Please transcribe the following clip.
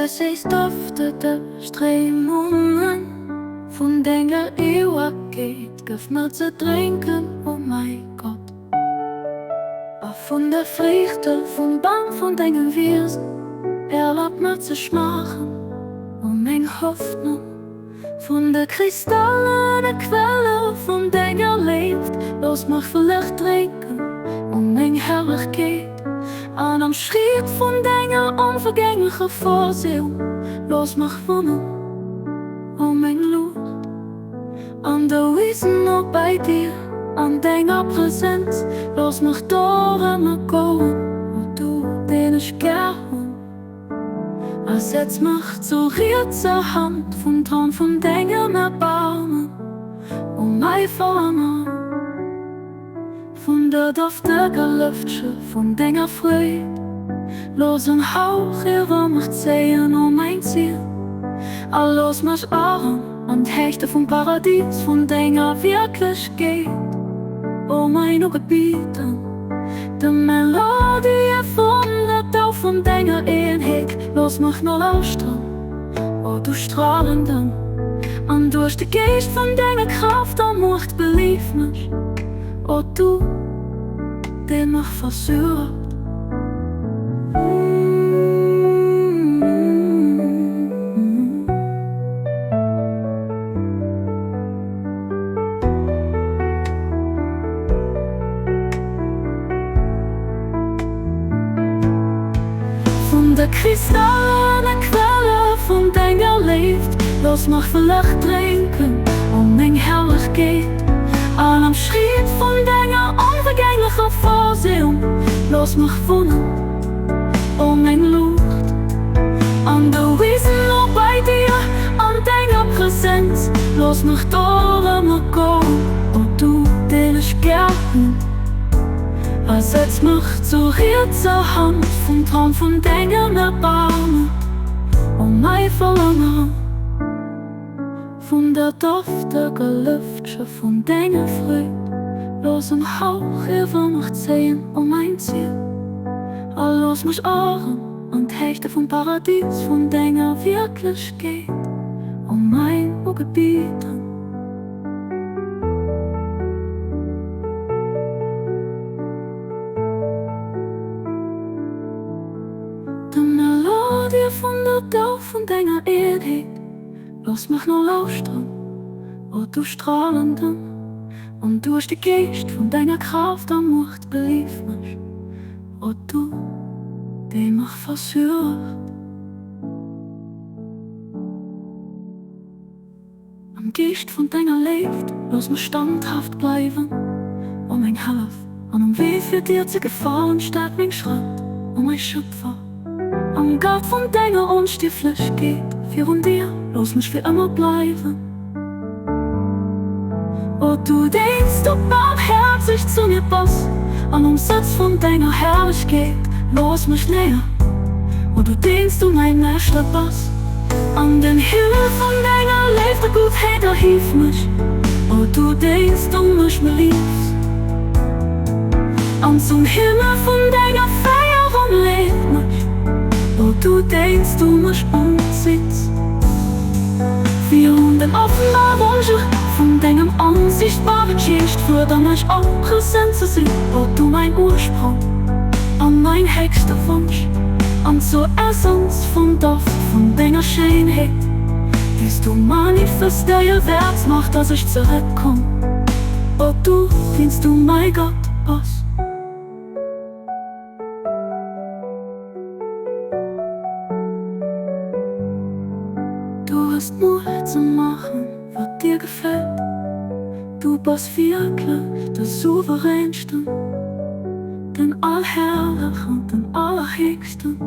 precies duftete Strömungen von deiner Ewigkeit gib mir zu trinken, oh mein Gott. Von der Früchte, von Baum, von deinem Wesen, erlaubt mir zu schmachen, oh mein Hoffnung. Von der Kristalle, der Quelle, von deiner lebt, lass mich vielleicht trinken, oh mein Herrlichkeit. An am Schritt von deiner unvergänglichen Vorsehung, lass mich wohnen, oh mein Lust. An der Wiesen noch bei dir, an deiner Präsenz, lass mich da immer gehen, wo du den ich gern. Ersetz mich zur Ritzer Hand vom Traum von deinem Erbarmen, oh mein Verlangen. Von der duftigen Lüfte, von deiner Freude, los ein Hauch über mich ziehen, oh mein Ziel. Lass mich arm an Hechte vom Paradies, von deiner Wirklichkeit, oh meine Gebiete. Die Melodie von der Tau von deiner Einheit, lass mich nur lauschen, oh du Strahlenden. Und durch den Geist von deiner Kraft und Macht belief mich, oh du, der mich versucht. Von der Kristalle, der Quelle, von deiner lebt, lass mich vielleicht trinken, oh mein Herrlichkeit. An am Schritt von deiner unvergänglichen Vorsehung, lass mich wohnen, oh mein Luft. An der Wiesen noch bei dir, an deiner Präsenz, lass mich da immer gehen, oh du, den ich gern. Ersetz mich zur Ritzer Hand vom Traum von deinem Erbarmen, oh mein Verlangen. Von der duftigen Lüfte, von deiner Freude, los ein Hauch über mich ziehen, oh mein Ziel. Lass mich arm und Hechte vom Paradies, von deiner Wirklichkeit, oh mein Gebiete. Die Melodie von der Tau von deiner Einheit, lass mich nur lauschen, oh du Strahlenden. Und durch den Geist von deiner Kraft und Macht belief mich, oh du, der mich versucht. Am Geist von deiner lebt, lass mich standhaft bleiben, oh mein Half. Und um Weg für dir zu gefahren, steht mein Schritt, oh mein Schöpfer. Am Gott von deiner Unstiftlichkeit, für und dir, lass mich für immer bleiben. Oh du denkst, du barmherzig zu mir passt, an dem Sitz von deiner Herrlichkeit, lass mich näher. Oh du denkst, du mein nächster Pass, an den Himmel von deiner Liebe Gutheit erhielt mich. Oh du denkst, du mich mir liebst, an zum Himmel von deiner Feierung lebt mich. Oh du denkst, du mich umziehst, wie und den offenbar Wunsch von deinem unsichtbaren Geist würde mich auch präsent zu sein. Oh du mein Ursprung, an mein höchster Wunsch, an zur Essenz vom Duft von deiner Schönheit. Bist du manifestiert wert macht, dass ich zurückkomm. Oh du, dienst du mein Gott, Boss. Du hast Mut zu machen, was dir gefällt. Du bist wirklich der Souveränste, den Allherrlichen, den Allerhöchsten.